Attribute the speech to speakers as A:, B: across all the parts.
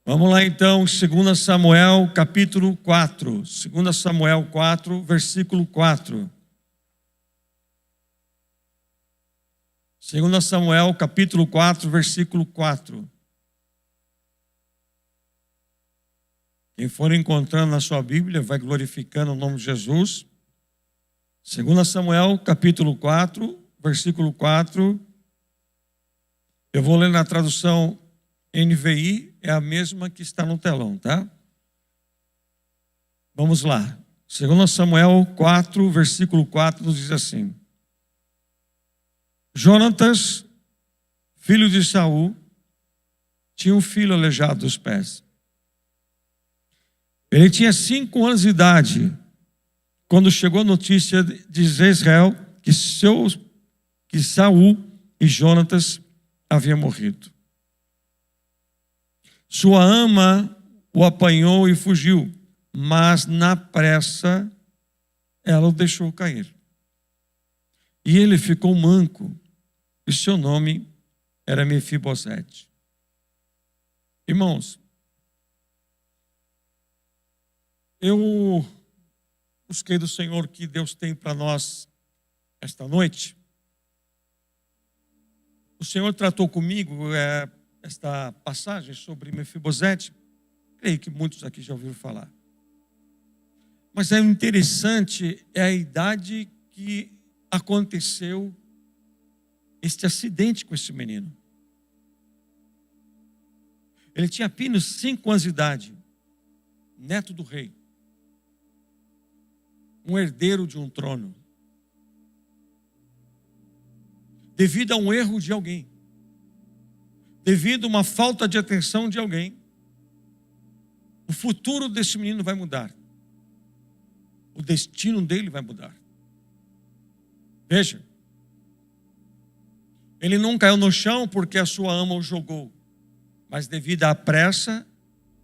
A: Vamos lá então, 2 Samuel capítulo 4. 2 Samuel 4, versículo 4. 2 Samuel capítulo 4, versículo 4. Quem for encontrando na sua Bíblia, vai glorificando o nome de Jesus. 2 Samuel capítulo 4, versículo 4. Eu vou ler na tradução NVI, é a mesma que está no telão, tá? Vamos lá. 2 Samuel 4, versículo 4, nos diz assim: Jonatas, filho de Saul, tinha um filho aleijado dos pés. Ele tinha 5 anos de idade quando chegou a notícia de Israel que Saul e Jonatas haviam morrido. Sua ama o apanhou e fugiu, mas na pressa ela o deixou cair. E ele ficou manco, e seu nome era Mefibosete. Irmãos, eu busquei do Senhor o que Deus tem para nós esta noite. O Senhor tratou comigo esta passagem sobre Mefibosete. Creio que muitos aqui já ouviram falar. Mas é interessante, é a idade que aconteceu este acidente com esse menino. Ele tinha apenas 5 anos de idade, neto do rei, um herdeiro de um trono. Devido a um erro de alguém, devido a uma falta de atenção de alguém, o futuro desse menino vai mudar. O destino dele vai mudar. Veja, ele não caiu no chão porque a sua ama o jogou, mas devido à pressa,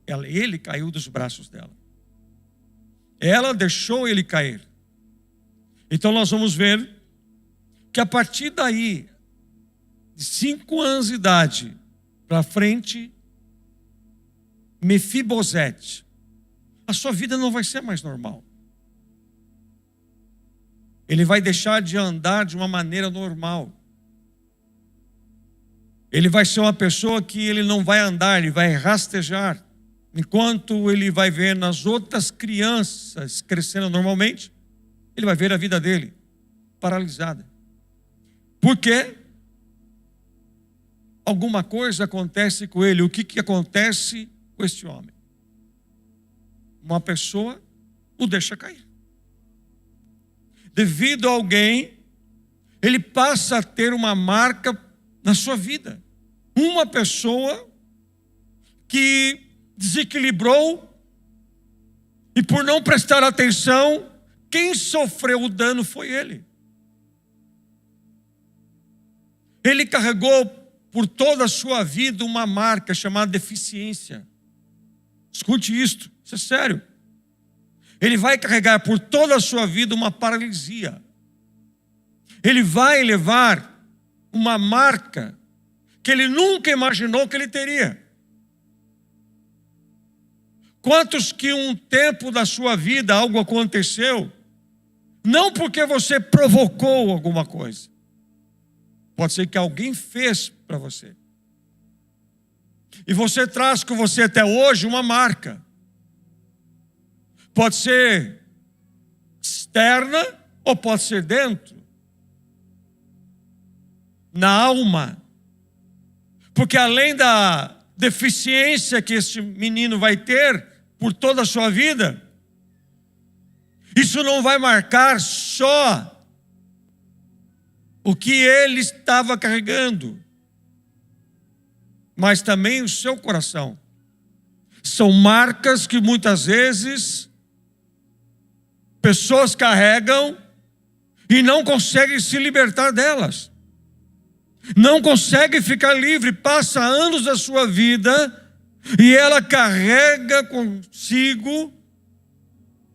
A: ele caiu dos braços dela. Ela deixou ele cair. Então nós vamos ver que a partir daí, de 5 anos de idade para frente, Mefibosete, a sua vida não vai ser mais normal. Ele vai deixar de andar de uma maneira normal. Ele vai ser uma pessoa que ele não vai andar, ele vai rastejar. Enquanto ele vai ver nas outras crianças crescendo normalmente, ele vai ver a vida dele paralisada. Por quê? Alguma coisa acontece com ele. O que acontece com este homem? Uma pessoa o deixa cair. Devido a alguém, ele passa a ter uma marca na sua vida. Uma pessoa que desequilibrou e por não prestar atenção, quem sofreu o dano foi ele. Ele carregou por toda a sua vida uma marca chamada deficiência. Escute isto, isso é sério. Ele vai carregar por toda a sua vida uma paralisia. Ele vai levar uma marca que ele nunca imaginou que ele teria. Quantos que um tempo da sua vida algo aconteceu, não porque você provocou alguma coisa, pode ser que alguém fez para você. E você traz com você até hoje uma marca. Pode ser externa ou pode ser dentro. Na alma. Porque além da deficiência que este menino vai ter por toda a sua vida, isso não vai marcar só o que ele estava carregando, mas também o seu coração. São marcas que muitas vezes pessoas carregam e não conseguem se libertar delas. Não conseguem ficar livre. Passa anos da sua vida e ela carrega consigo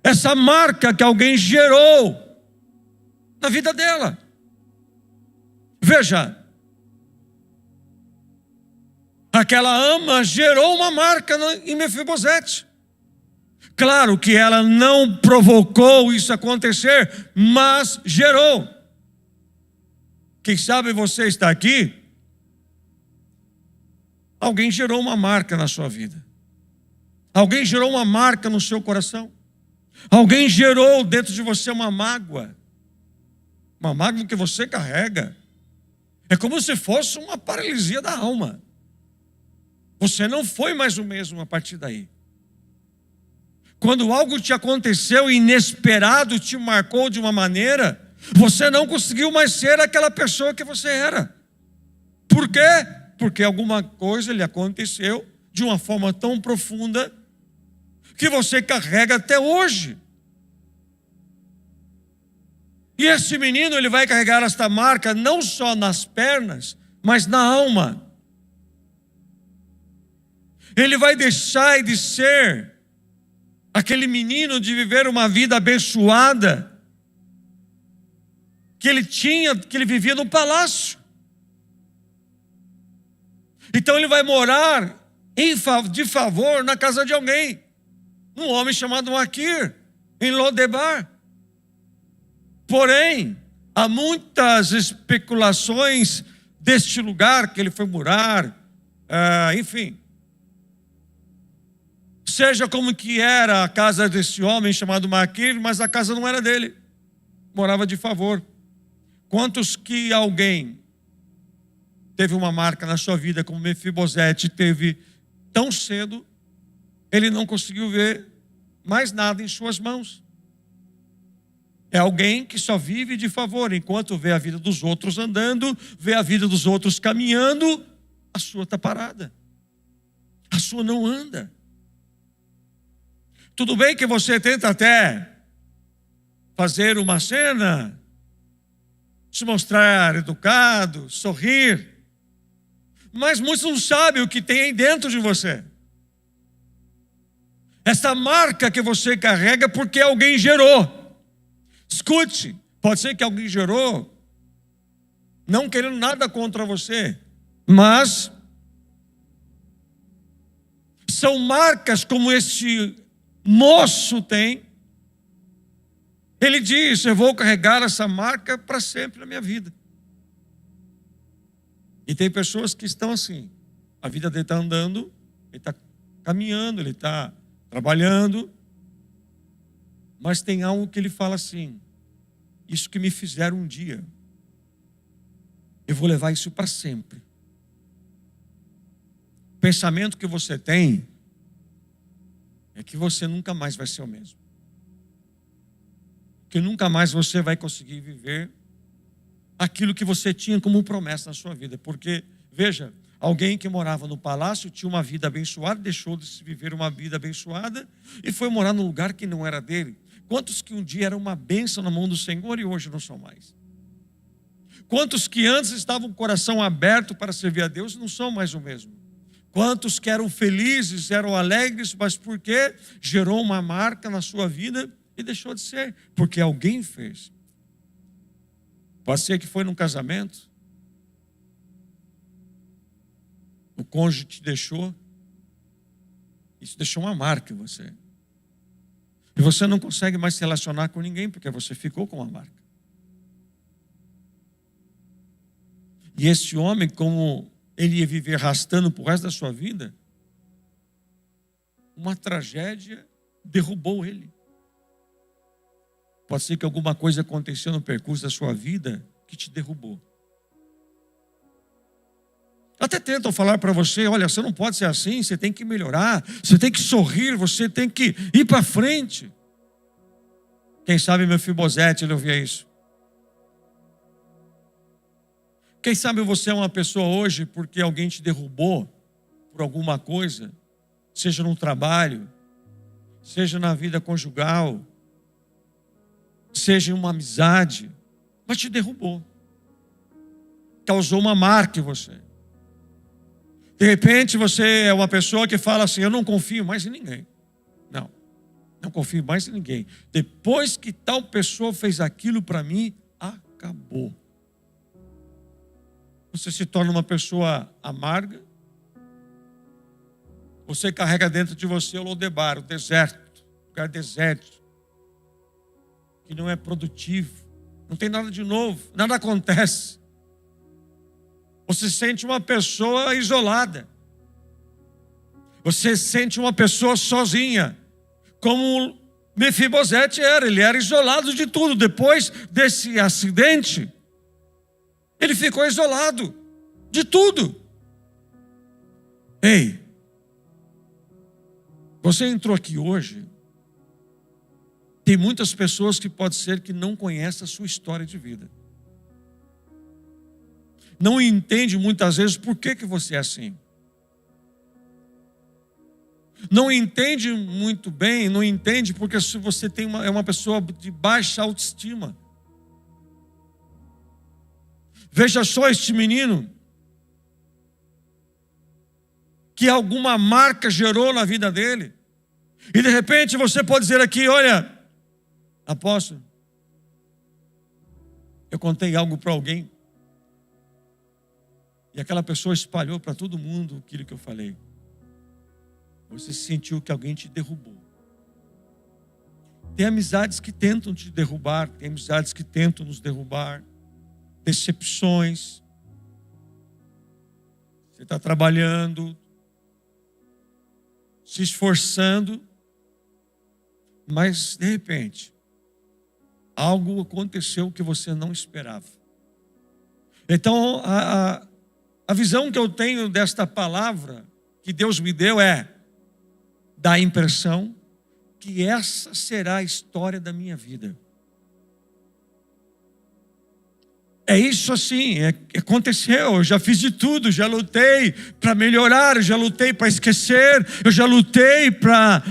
A: essa marca que alguém gerou na vida dela. Veja, Aquela ama gerou uma marca em Mefibosete. Claro que ela não provocou isso acontecer, mas gerou. Quem sabe você está aqui, alguém gerou uma marca na sua vida. Alguém gerou uma marca no seu coração. Alguém gerou dentro de você uma mágoa. Uma mágoa que você carrega. É como se fosse uma paralisia da alma. Você não foi mais o mesmo a partir daí. Quando algo te aconteceu inesperado, te marcou de uma maneira, você não conseguiu mais ser aquela pessoa que você era. Por quê? Porque alguma coisa lhe aconteceu de uma forma tão profunda que você carrega até hoje. E esse menino, ele vai carregar esta marca não só nas pernas, mas na alma. Ele vai deixar de ser aquele menino de viver uma vida abençoada que ele tinha, que ele vivia no palácio. Então ele vai morar de favor na casa de alguém, um homem chamado Maquir, em Lodebar. Porém, há muitas especulações deste lugar que ele foi morar, enfim. Seja como que era a casa desse homem chamado Maquir, mas a casa não era dele, morava de favor. Quantos que alguém teve uma marca na sua vida, como Mefibosete teve tão cedo, ele não conseguiu ver mais nada em suas mãos. É alguém que só vive de favor, enquanto vê a vida dos outros andando, vê a vida dos outros caminhando, a sua está parada. A sua não anda. Tudo bem que você tenta até fazer uma cena, se mostrar educado, sorrir, mas muitos não sabem o que tem aí dentro de você. Essa marca que você carrega porque alguém gerou. Escute, pode ser que alguém gerou, não querendo nada contra você, mas são marcas como este moço tem. Ele diz: eu vou carregar essa marca para sempre na minha vida. E tem pessoas que estão assim, a vida dele está andando, ele está caminhando, ele está trabalhando, mas tem algo que ele fala assim: isso que me fizeram um dia, eu vou levar isso para sempre. O pensamento que você tem é que você nunca mais vai ser o mesmo. Que nunca mais você vai conseguir viver aquilo que você tinha como promessa na sua vida. Porque, veja, alguém que morava no palácio, tinha uma vida abençoada, deixou de se viver uma vida abençoada e foi morar num lugar que não era dele. Quantos que um dia eram uma bênção na mão do Senhor e hoje não são mais? Quantos que antes estavam com o coração aberto para servir a Deus não são mais o mesmo? Quantos que eram felizes, eram alegres, mas por quê? Gerou uma marca na sua vida e deixou de ser, porque alguém fez. Pode ser que foi num casamento, o cônjuge te deixou, isso deixou uma marca em você. E você não consegue mais se relacionar com ninguém, porque você ficou com uma marca. E esse homem, como ele ia viver arrastando por resto da sua vida, uma tragédia derrubou ele. Pode ser que alguma coisa aconteceu no percurso da sua vida que te derrubou. Até tentam falar para você: olha, você não pode ser assim, você tem que melhorar, você tem que sorrir, você tem que ir para frente. Quem sabe Mefibosete ele ouvia isso. Quem sabe você é uma pessoa hoje porque alguém te derrubou por alguma coisa, seja no trabalho, seja na vida conjugal, seja em uma amizade, mas te derrubou. Causou uma marca em você. De repente você é uma pessoa que fala assim: eu não confio mais em ninguém. Não confio mais em ninguém. Depois que tal pessoa fez aquilo para mim, acabou. Você se torna uma pessoa amarga, Você carrega dentro de você o Lodebar, o deserto, o lugar desértico, que não é produtivo, não tem nada de novo, nada acontece. Você sente uma pessoa isolada. Você sente uma pessoa sozinha, como Mefibosete era. Ele era isolado de tudo. Depois desse acidente, ele ficou isolado de tudo. Ei, você entrou aqui hoje, tem muitas pessoas que pode ser que não conhecem a sua história de vida. Não entende muitas vezes por que você é assim. Não entende muito bem, não entende porque se você é uma pessoa de baixa autoestima. Veja só este menino, que alguma marca gerou na vida dele. E de repente você pode dizer aqui, olha, apóstolo, eu contei algo para alguém, e aquela pessoa espalhou para todo mundo aquilo que eu falei. Você sentiu que alguém te derrubou. Tem amizades que tentam te derrubar, tem amizades que tentam nos derrubar, decepções. Você está trabalhando, se esforçando, mas de repente, algo aconteceu que você não esperava. Então, a visão que eu tenho desta palavra que Deus me deu dá a impressão que essa será a história da minha vida. É isso assim, aconteceu, eu já fiz de tudo, já lutei para melhorar, eu já lutei para esquecer, eu já lutei para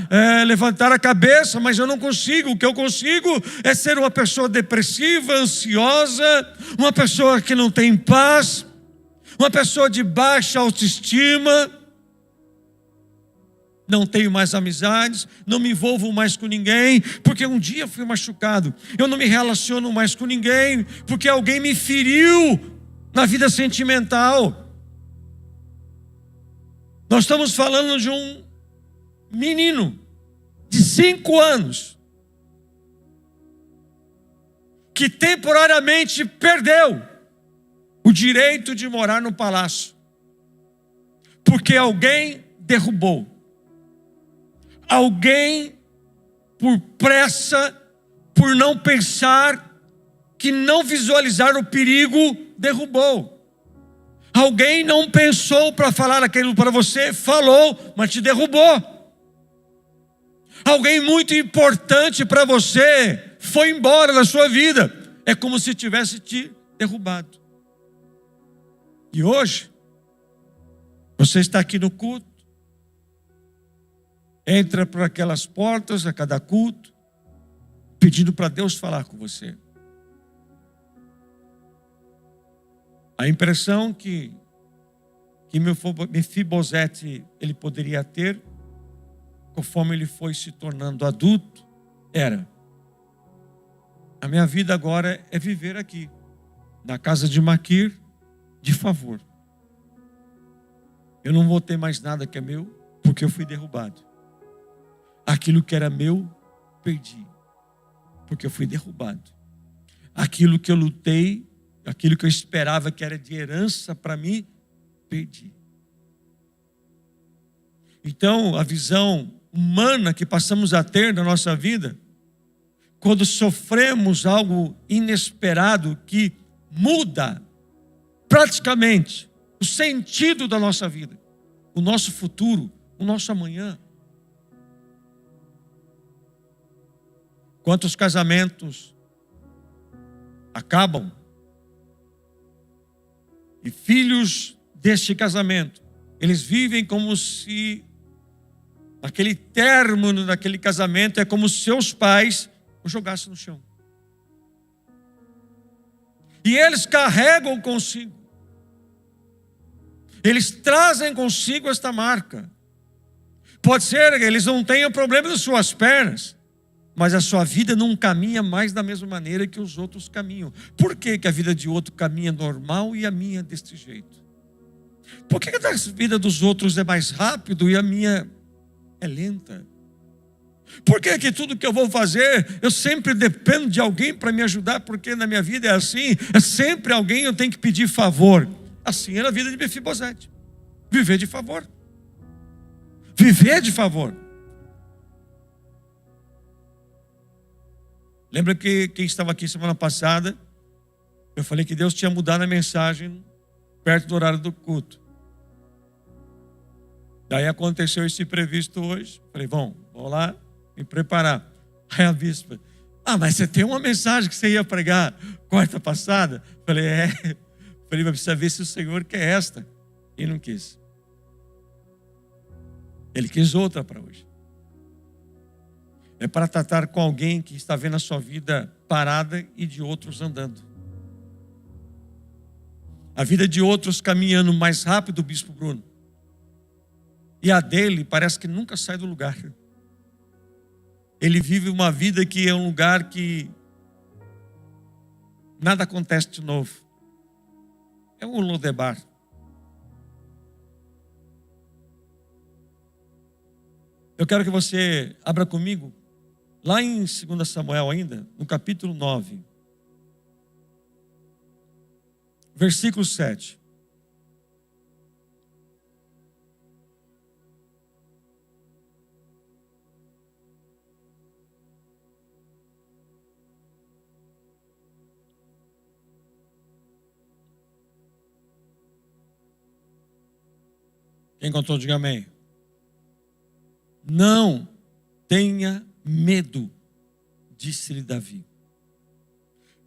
A: levantar a cabeça, mas eu não consigo. O que eu consigo é ser uma pessoa depressiva, ansiosa, uma pessoa que não tem paz, uma pessoa de baixa autoestima. Não tenho mais amizades, não me envolvo mais com ninguém, porque um dia fui machucado. Eu não me relaciono mais com ninguém, porque alguém me feriu na vida sentimental. Nós estamos falando de um menino de 5 anos, que temporariamente perdeu o direito de morar no palácio, porque alguém derrubou. Alguém, por pressa, por não pensar, que não visualizar o perigo, derrubou. Alguém não pensou para falar aquilo para você, falou, mas te derrubou. Alguém muito importante para você foi embora da sua vida. É como se tivesse te derrubado. E hoje, você está aqui no culto, entra por aquelas portas a cada culto, pedindo para Deus falar com você. A impressão que Mefibosete ele poderia ter, conforme ele foi se tornando adulto, era: a minha vida agora é viver aqui, na casa de Maquir, de favor. Eu não vou ter mais nada que é meu, porque eu fui derrubado. Aquilo que era meu, perdi, porque eu fui derrubado. Aquilo que eu lutei, aquilo que eu esperava que era de herança para mim, perdi. Então, a visão humana que passamos a ter na nossa vida, quando sofremos algo inesperado que muda praticamente o sentido da nossa vida, o nosso futuro, o nosso amanhã. Quantos casamentos acabam e filhos deste casamento, eles vivem como se aquele término daquele casamento é como se seus pais o jogassem no chão. E eles carregam consigo, eles trazem consigo esta marca. Pode ser que eles não tenham problema nas suas pernas, mas a sua vida não caminha mais da mesma maneira que os outros caminham. Por que a vida de outro caminha normal e a minha deste jeito? Por que a vida dos outros é mais rápido e a minha é lenta? Por que que tudo que eu vou fazer, eu sempre dependo de alguém para me ajudar? Porque na minha vida é assim, é sempre alguém eu tenho que pedir favor. Assim era a vida de Mefibosete. Viver de favor. Viver de favor. Lembra que quem estava aqui semana passada, eu falei que Deus tinha mudado a mensagem perto do horário do culto. Daí aconteceu esse imprevisto hoje. Falei, vamos lá me preparar. Aí a bispa, mas você tem uma mensagem que você ia pregar quarta passada? Falei, Falei, mas precisa ver se o Senhor quer esta. E não quis. Ele quis outra para hoje. É para tratar com alguém que está vendo a sua vida parada e de outros andando. A vida de outros caminhando mais rápido, Bispo Bruno. E a dele parece que nunca sai do lugar. Ele vive uma vida que é um lugar que nada acontece de novo. É um Lodebar. Eu quero que você abra comigo, lá em 2 Samuel ainda, no capítulo 9. Versículo 7. Quem encontrou, diga amém. Não tenha medo, disse-lhe Davi,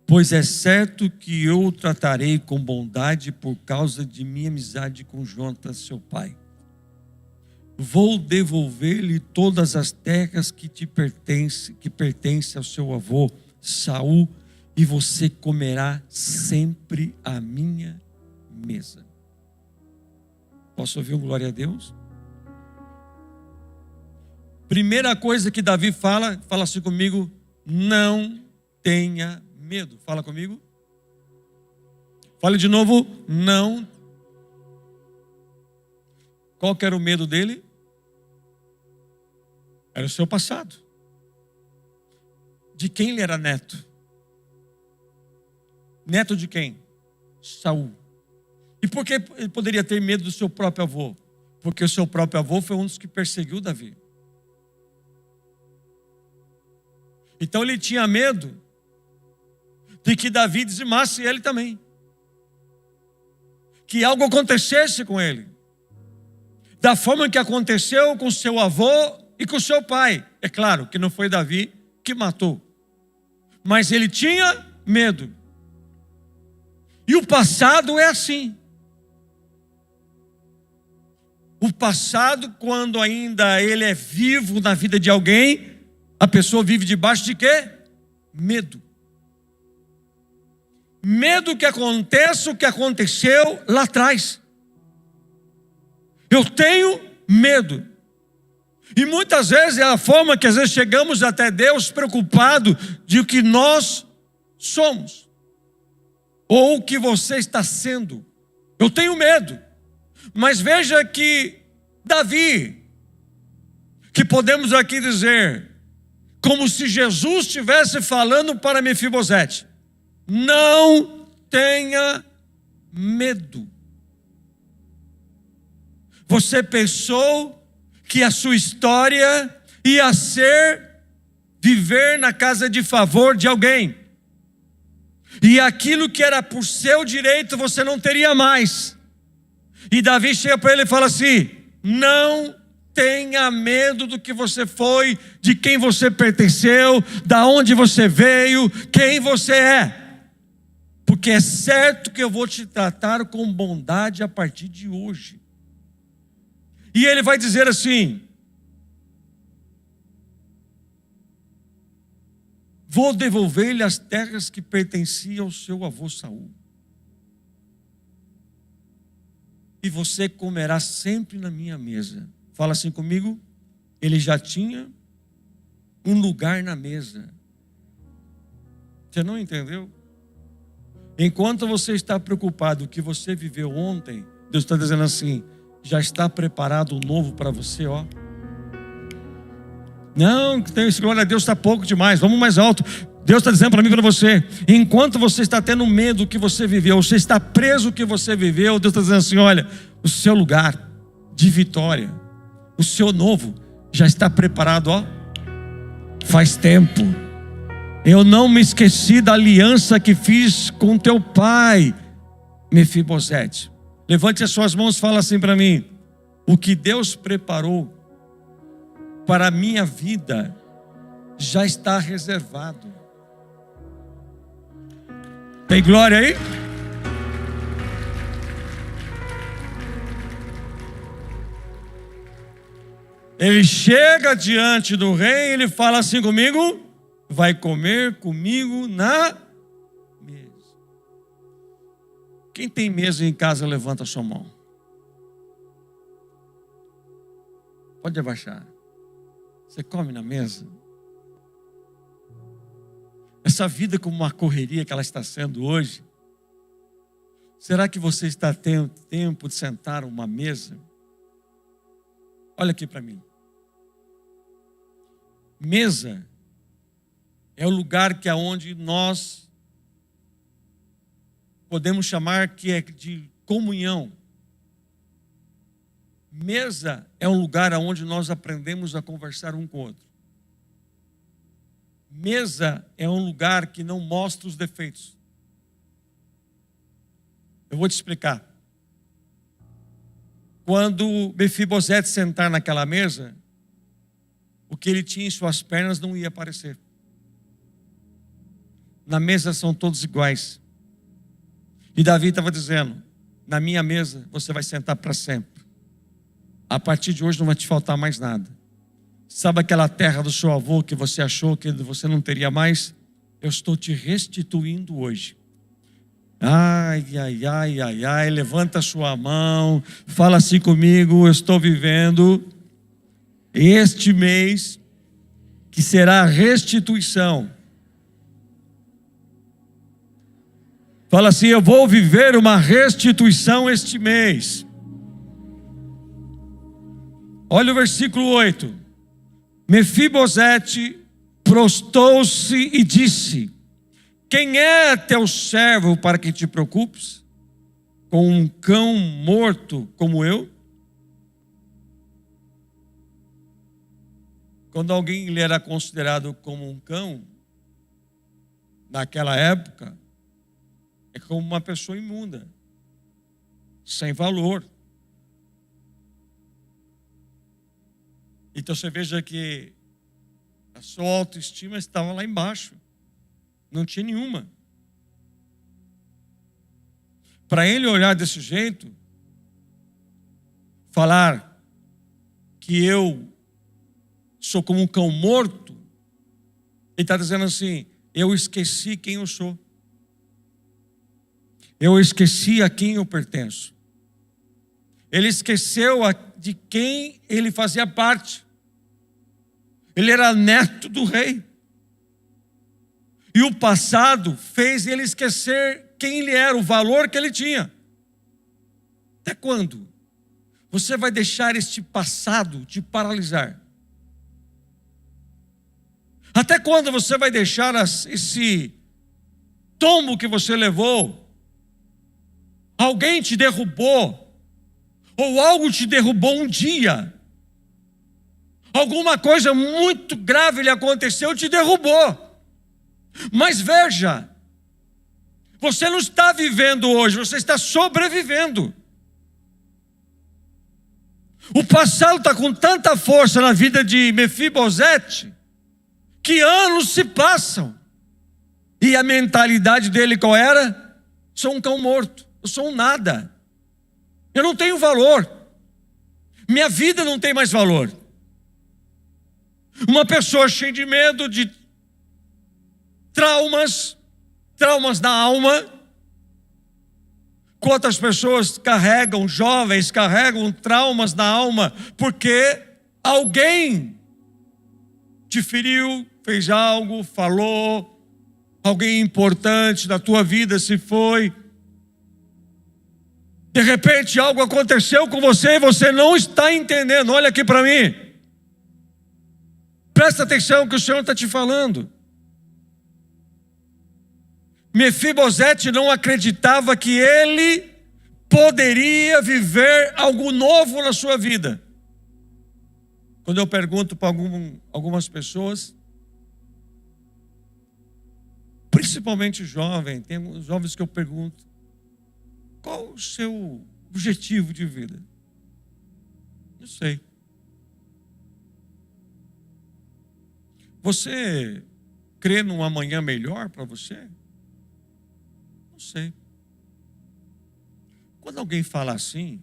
A: pois é certo que eu o tratarei com bondade por causa de minha amizade com Jonatas, seu pai. Vou devolver-lhe todas as terras que pertencem ao seu avô Saul, e você comerá sempre à minha mesa. Posso ouvir um glória a Deus? Primeira coisa que Davi fala assim comigo, não tenha medo. Fala comigo. Fale de novo, não. Qual que era o medo dele? Era o seu passado. De quem ele era neto? Neto de quem? Saul. E por que ele poderia ter medo do seu próprio avô? Porque o seu próprio avô foi um dos que perseguiu Davi. Então ele tinha medo de que Davi dizimasse ele também. Que algo acontecesse com ele. Da forma que aconteceu com seu avô e com seu pai. É claro que não foi Davi que matou. Mas ele tinha medo. E o passado é assim. O passado, quando ainda ele é vivo na vida de alguém, a pessoa vive debaixo de quê? Medo. Medo que aconteça o que aconteceu lá atrás. Eu tenho medo. E muitas vezes é a forma que às vezes chegamos até Deus preocupado de o que nós somos. Ou o que você está sendo. Eu tenho medo. Mas veja que Davi, que podemos aqui dizer, como se Jesus estivesse falando para Mefibosete, não tenha medo. Você pensou que a sua história ia ser viver na casa de favor de alguém. E aquilo que era por seu direito você não teria mais. E Davi chega para ele e fala assim, não tenha medo do que você foi, de quem você pertenceu, da onde você veio, quem você é. Porque é certo que eu vou te tratar com bondade a partir de hoje. E ele vai dizer assim, vou devolver-lhe as terras que pertenciam ao seu avô Saul. E você comerá sempre na minha mesa. Fala assim comigo. Ele já tinha um lugar na mesa. Você não entendeu? Enquanto você está preocupado com o que você viveu ontem, Deus está dizendo assim: já está preparado o novo para você, ó. Não, glória a Deus, está pouco demais, vamos mais alto. Deus está dizendo para mim e para você: enquanto você está tendo medo do que você viveu, você está preso do que você viveu, Deus está dizendo assim: olha, o seu lugar de vitória, o seu novo, já está preparado, ó. Faz tempo. Eu não me esqueci da aliança que fiz com teu pai, Mefibosete. Levante as suas mãos e fala assim para mim: o que Deus preparou para a minha vida já está reservado. Tem glória aí? Ele chega diante do rei e ele fala assim comigo: vai comer comigo na mesa. Quem tem mesa em casa, levanta a sua mão. Pode abaixar. Você come na mesa? Essa vida como uma correria que ela está sendo hoje, será que você está tendo tempo de sentar a uma mesa? Olha aqui para mim. Mesa é o lugar que é onde nós podemos chamar que é de comunhão. Mesa é um lugar onde nós aprendemos a conversar um com o outro. Mesa é um lugar que não mostra os defeitos. Eu vou te explicar. Quando Mefibosete sentar naquela mesa, o que ele tinha em suas pernas não ia aparecer. Na mesa são todos iguais. E Davi estava dizendo: na minha mesa você vai sentar para sempre. A partir de hoje não vai te faltar mais nada. Sabe aquela terra do seu avô que você achou que você não teria mais? Eu estou te restituindo hoje. Ai, ai, ai, ai, ai, levanta a sua mão, fala assim comigo: eu estou vivendo este mês que será restituição. Fala assim: eu vou viver uma restituição este mês. Olha o versículo 8. Mefibosete prostou-se e disse: quem é teu servo para que te preocupes com um cão morto como eu? Quando alguém ele era considerado como um cão, naquela época, é como uma pessoa imunda, sem valor. Então você veja que a sua autoestima estava lá embaixo. Não tinha nenhuma. Para ele olhar desse jeito, falar que eu sou como um cão morto, ele está dizendo assim: eu esqueci quem eu sou. Eu esqueci a quem eu pertenço. Ele esqueceu de quem ele fazia parte. Ele era neto do rei. E o passado fez ele esquecer quem ele era, o valor que ele tinha. Até quando você vai deixar este passado te paralisar? Até quando você vai deixar esse tombo que você levou? Alguém te derrubou, ou algo te derrubou um dia. Alguma coisa muito grave lhe aconteceu e te derrubou. Mas veja, você não está vivendo hoje, você está sobrevivendo. O passado está com tanta força na vida de Mefibosete que anos se passam. E a mentalidade dele qual era? Sou um cão morto, eu sou um nada. Eu não tenho valor. Minha vida não tem mais valor. Uma pessoa cheia de medo, de traumas da alma. Quantas pessoas carregam, jovens carregam traumas na alma, porque alguém te feriu, fez algo, falou, alguém importante na tua vida se foi. De repente algo aconteceu com você e você não está entendendo. Olha aqui para mim. Presta atenção no que o Senhor está te falando. Mefibosete não acreditava que ele poderia viver algo novo na sua vida. Quando eu pergunto para algumas pessoas, principalmente jovens, tem alguns jovens que eu pergunto: qual o seu objetivo de vida? Não sei. Você crê num amanhã melhor para você? Não sei. Quando alguém fala assim,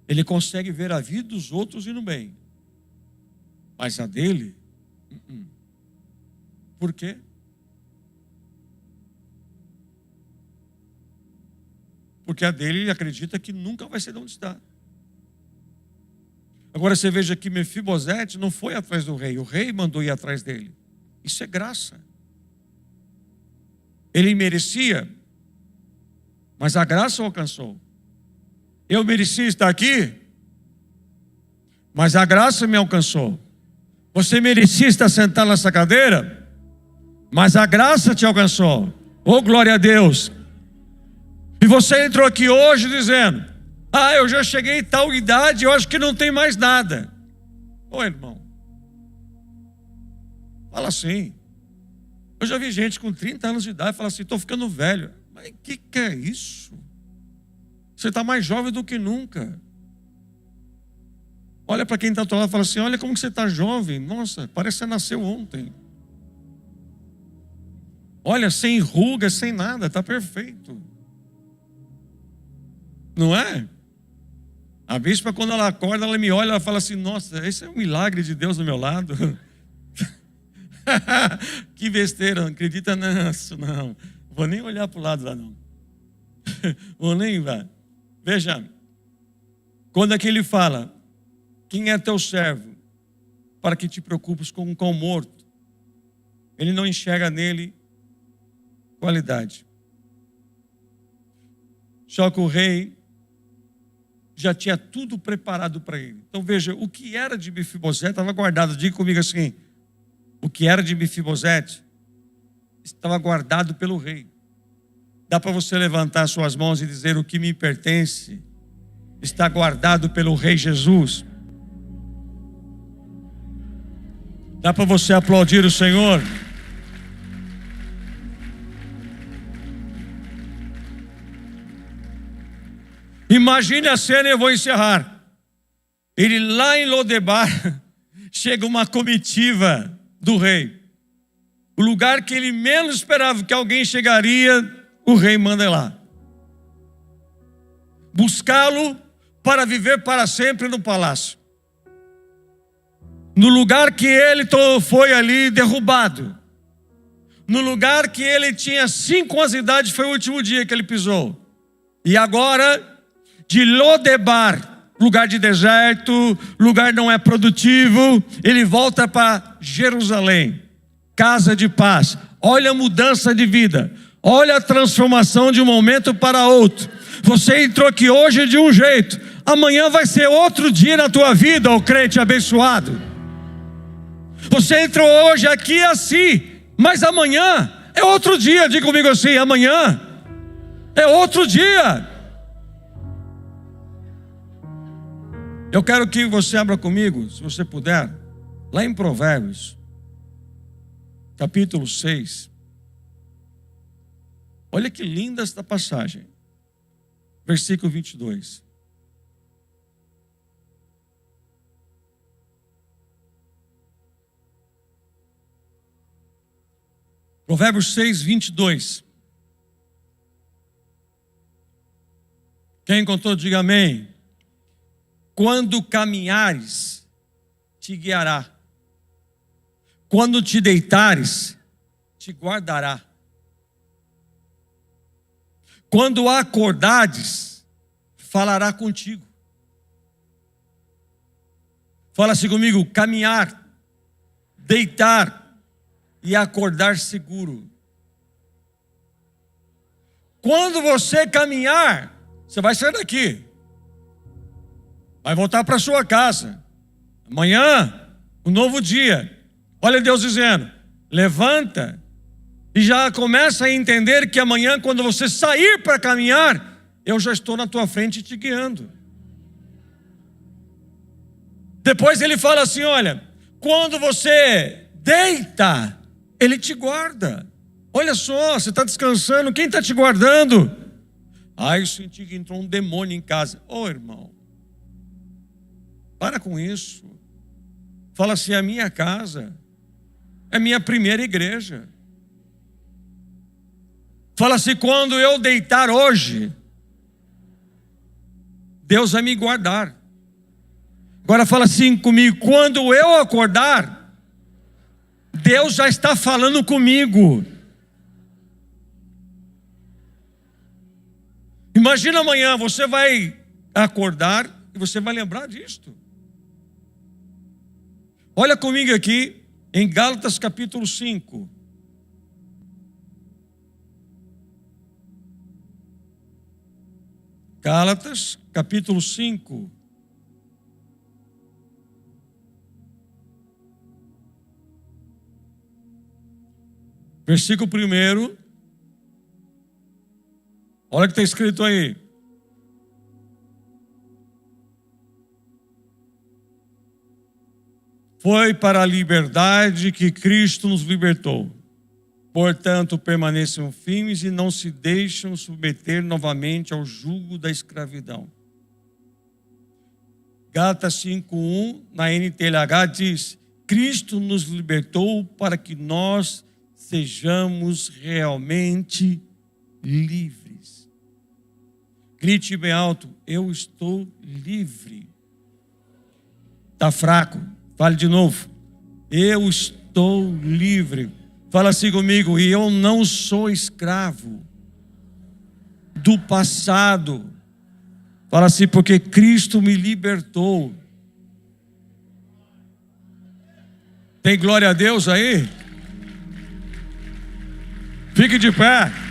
A: ele consegue ver a vida dos outros indo bem, mas a dele, Por quê? Porque a dele ele acredita que nunca vai ser de onde está. Agora você veja que Mefibosete não foi atrás do rei, o rei mandou ir atrás dele. Isso é graça. Ele merecia, mas a graça o alcançou. Eu merecia estar aqui, mas a graça me alcançou. Você merecia estar sentado nessa cadeira, mas a graça te alcançou. Oh, glória a Deus. E você entrou aqui hoje dizendo: eu já cheguei em tal idade, eu acho que não tem mais nada. Ô, irmão, fala assim. Eu já vi gente com 30 anos de idade falar assim: estou ficando velho. Mas o que é isso? Você está mais jovem do que nunca. Olha para quem está ao teu lado e fala assim: olha como que você está jovem. Nossa, parece que você nasceu ontem. Olha, sem rugas, sem nada, está perfeito. Não é? A bispa, quando ela acorda, ela me olha, ela fala assim: nossa, esse é um milagre de Deus do meu lado. Que besteira, não acredita nisso, não. Vou nem olhar para o lado lá, não. Vou nem vai. Veja, quando aqui ele fala: quem é teu servo para que te preocupes com um cão morto? Ele não enxerga nele qualidade. Só que o rei já tinha tudo preparado para ele. Então veja, o que era de Mefibosete estava guardado. Diga comigo assim: o que era de Mefibosete estava guardado pelo rei. Dá para você levantar suas mãos e dizer: o que me pertence está guardado pelo Rei Jesus. Dá para você aplaudir o Senhor? Imagine a cena e eu vou encerrar. Ele lá em Lodebar, chega uma comitiva do rei. O lugar que ele menos esperava que alguém chegaria, o rei manda lá. Buscá-lo para viver para sempre no palácio. No lugar que ele foi ali derrubado. No lugar que ele tinha 5 anos de idade, foi o último dia que ele pisou. E agora, de Lodebar, lugar de deserto, lugar não é produtivo, ele volta para Jerusalém, casa de paz. Olha a mudança de vida, olha a transformação de um momento para outro. Você entrou aqui hoje de um jeito, amanhã vai ser outro dia na tua vida, ó crente abençoado. Você entrou hoje aqui assim, mas amanhã é outro dia. Diga comigo assim: amanhã é outro dia. Eu quero que você abra comigo, se você puder, lá em Provérbios, capítulo 6. Olha que linda esta passagem. Versículo 22. Provérbios 6, 22. Quem encontrou, diga amém. Quando caminhares, te guiará. Quando te deitares, te guardará. Quando acordares, falará contigo. Fala assim comigo: caminhar, deitar e acordar seguro. Quando você caminhar, você vai sair daqui. Vai voltar para sua casa. Amanhã, um novo dia. Olha Deus dizendo, levanta e já começa a entender que amanhã, quando você sair para caminhar, eu já estou na tua frente te guiando. Depois ele fala assim, olha, quando você deita, ele te guarda. Olha só, você está descansando, quem está te guardando? Eu senti que entrou um demônio em casa. Irmão, para com isso. Fala assim, a minha casa é minha primeira igreja. Fala assim, quando eu deitar hoje, Deus vai me guardar. Agora fala assim comigo, quando eu acordar, Deus já está falando comigo. Imagina amanhã, você vai acordar e você vai lembrar disto. Olha comigo aqui em Gálatas capítulo 5. Gálatas capítulo 5. Versículo 1. Olha o que está escrito aí. Foi para a liberdade que Cristo nos libertou. Portanto, permaneçam firmes e não se deixem submeter novamente ao jugo da escravidão. Gálatas 5:1, na NTLH, diz: Cristo nos libertou para que nós sejamos realmente livres. Grite bem alto, eu estou livre. Está fraco? Fale de novo. Eu estou livre. Fala assim comigo, e eu não sou escravo do passado. Fala assim, porque Cristo me libertou. Tem glória a Deus aí? Fique de pé.